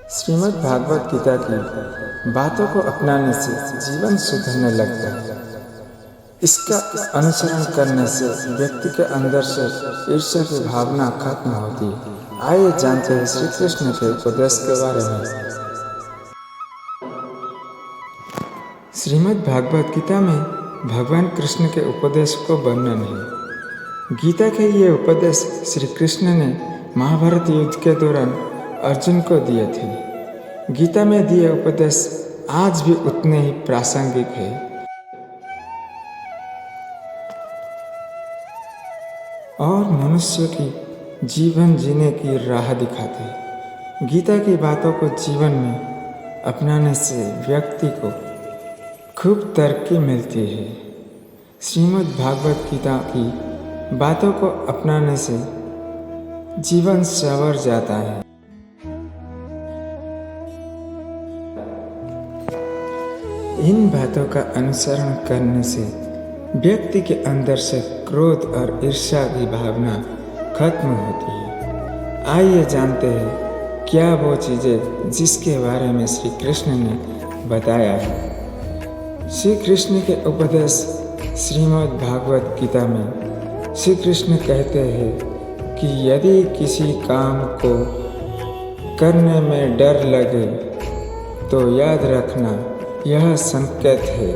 श्रीमद् भागवत गीता की बातों को अपनाने से जीवन सुधरने लगता है। इसका अनुसरण करने से व्यक्ति के अंदर से ईर्ष्या की भावना खत्म होती है। आइए जानते हैं श्री कृष्ण के उपदेश के बारे में। श्रीमद् भागवत गीता में भगवान कृष्ण के उपदेश को वर्णन है। गीता के ये उपदेश श्री कृष्ण ने महाभारत युद्ध के दौरान अर्जुन को दिए थे। गीता में दिए उपदेश आज भी उतने ही प्रासंगिक है। और मनुष्य की जीवन जीने की राह दिखाते हैं। गीता की बातों को जीवन में अपनाने से व्यक्ति को खूब तरक्की मिलती है। श्रीमद् भागवत गीता की बातों को अपनाने से जीवन संवर जाता है। इन बातों का अनुसरण करने से व्यक्ति के अंदर से क्रोध और ईर्ष्या की भावना खत्म होती है। आइए जानते हैं क्या वो चीज़ें जिसके बारे में श्री कृष्ण ने बताया है। श्री कृष्ण के उपदेश श्रीमद् भागवत गीता में श्री कृष्ण कहते हैं कि यदि किसी काम को करने में डर लगे तो याद रखना यह संकेत है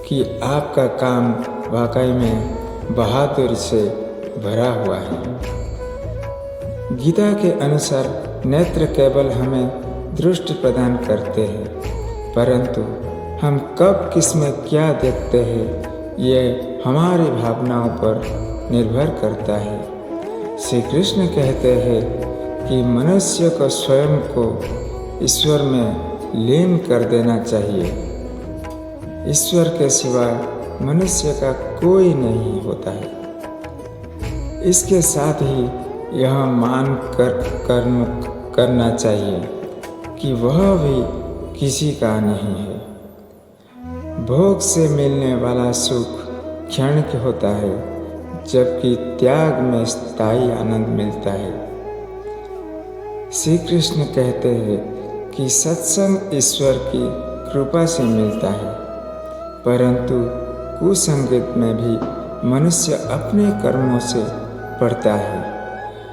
कि आपका काम वाकई में बहादुरी से भरा हुआ है। गीता के अनुसार नेत्र केवल हमें दृष्टि प्रदान करते हैं, परंतु हम कब किस में क्या देखते हैं ये हमारी भावनाओं पर निर्भर करता है। श्री कृष्ण कहते हैं कि मनुष्य को स्वयं को ईश्वर में लीन कर देना चाहिए। ईश्वर के सिवाय मनुष्य का कोई नहीं होता है। इसके साथ ही यह मान कर कर्म करना चाहिए कि वह भी किसी का नहीं है। भोग से मिलने वाला सुख क्षणिक होता है, जबकि त्याग में स्थायी आनंद मिलता है। श्री कृष्ण कहते हैं कि सत्संग ईश्वर की कृपा से मिलता है, परंतु कुसंगत में भी मनुष्य अपने कर्मों से पड़ता है।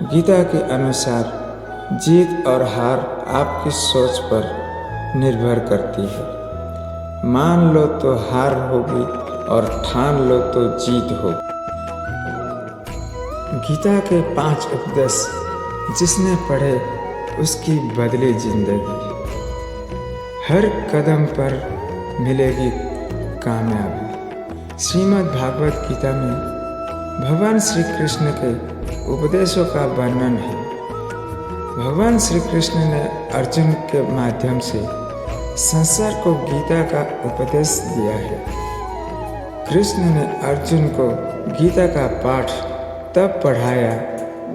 गीता के अनुसार जीत और हार आपकी सोच पर निर्भर करती है। मान लो तो हार होगी और ठान लो तो जीत होगी। गीता के 5 उपदेश जिसने पढ़े उसकी बदली जिंदगी। हर कदम पर मिलेगी कामयाबी। श्रीमद् भागवत गीता में भगवान श्री कृष्ण के उपदेशों का वर्णन है। भगवान श्री कृष्ण ने अर्जुन के माध्यम से संसार को गीता का उपदेश दिया है। कृष्ण ने अर्जुन को गीता का पाठ तब पढ़ाया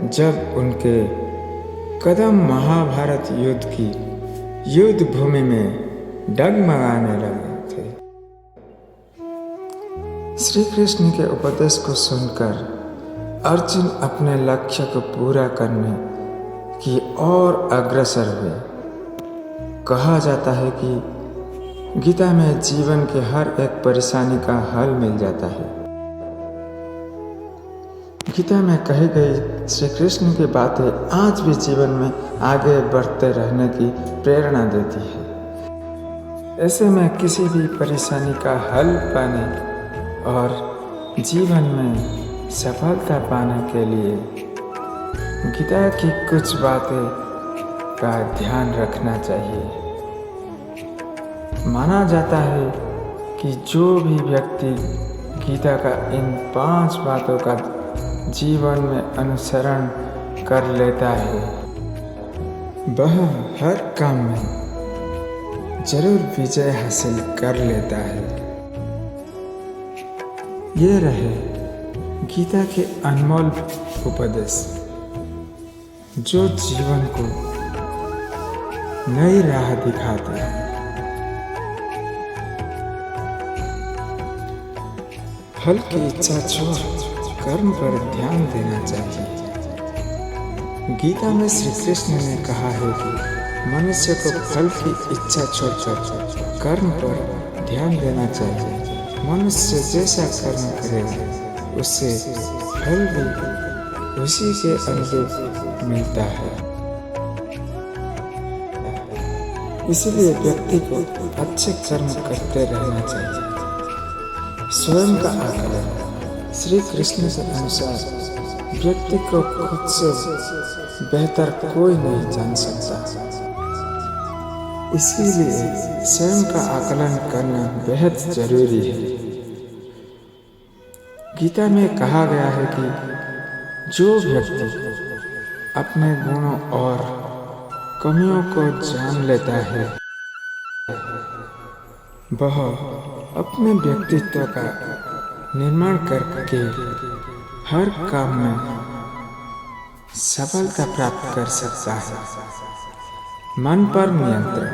जब उनके कदम महाभारत युद्ध की युद्ध भूमि में डगमगाने लगे थे। श्री कृष्ण के उपदेश को सुनकर अर्जुन अपने लक्ष्य को पूरा करने की ओर अग्रसर हुए। कहा जाता है कि गीता में जीवन के हर एक परेशानी का हल मिल जाता है। गीता में कही गई श्री कृष्ण की बातें आज भी जीवन में आगे बढ़ते रहने की प्रेरणा देती है। ऐसे में किसी भी परेशानी का हल पाने और जीवन में सफलता पाने के लिए गीता की कुछ बातें का ध्यान रखना चाहिए। माना जाता है कि जो भी व्यक्ति गीता का इन 5 बातों का जीवन में अनुसरण कर लेता है, वह हर काम में जरूर विजय हासिल कर लेता है। ये रहे गीता के अनमोल उपदेश जो जीवन को नई राह दिखाते हैं। फल की इच्छा छोड़ कर्म पर ध्यान देना चाहिए। गीता में श्री कृष्ण ने कहा है कि मनुष्य को फल की इच्छा छोड़कर कर्म पर ध्यान देना चाहिए। मनुष्य जैसा कर्म करेगा उससे फल भी उसी के अनुरूप मिलता है। इसलिए व्यक्ति को अच्छे कर्म करते रहना चाहिए। स्वयं का आकलन। श्री कृष्ण के अनुसार व्यक्ति को खुद से बेहतर कोई नहीं जान सकता। इसीलिए स्वयं का आकलन करना बेहद जरूरी है। गीता में कहा गया है कि जो व्यक्ति अपने गुणों और कमियों को जान लेता है वह अपने व्यक्तित्व का निर्माण करके हर काम में सफलता प्राप्त कर सकता है। मन पर नियंत्रण।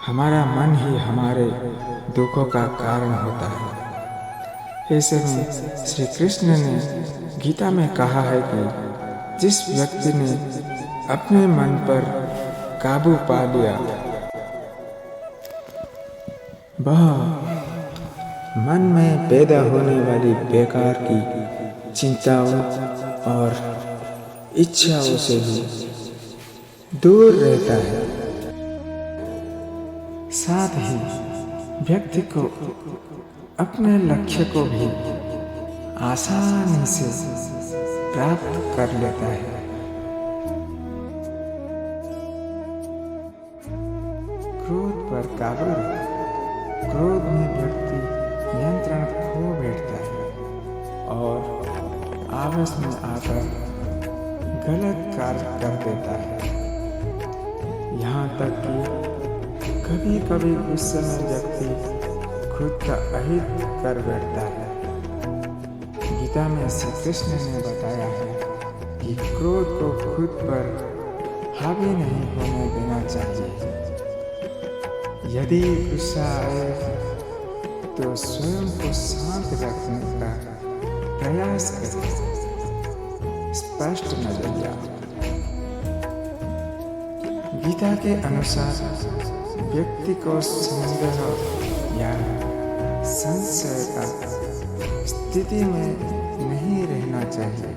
हमारा मन ही हमारे दुखों का कारण होता है। ऐसे में श्री कृष्ण ने गीता में कहा है कि जिस व्यक्ति ने अपने मन पर काबू पा लिया वह मन में पैदा होने वाली बेकार की चिंताओं और इच्छाओं से भी दूर रहता है। साथ ही व्यक्ति को अपने लक्ष्य को भी आसानी से प्राप्त कर लेता है। क्रोध पर काबू रखें। क्रोध में व्यक्ति नियंत्रण खो बैठता है और आवेश में आकर गलत कार्य कर देता है। यहाँ तक कि कभी कभी गुस्से में व्यक्ति खुद का अहित कर बैठता है। गीता में श्री कृष्ण ने बताया है कि क्रोध को खुद पर हावी नहीं होने देना चाहिए। यदि गुस्सा आए तो स्वयं को शांत रखने का प्रयास करें। स्पष्ट नजरिया। गीता के अनुसार व्यक्ति को संदेह या संशय का स्थिति में नहीं रहना चाहिए।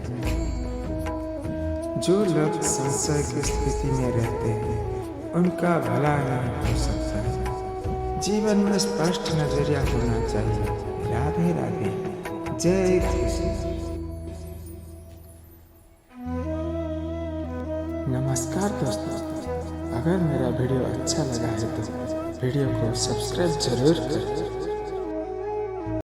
जो लोग संशय की स्थिति में रहते हैं उनका भला नहीं हो सकता है। जीवन में स्पष्ट नजरिया होना चाहिए। राधे राधे। जय कृष्ण। नमस्कार दोस्तों, अगर मेरा वीडियो अच्छा लगा है तो वीडियो को सब्सक्राइब जरूर करें।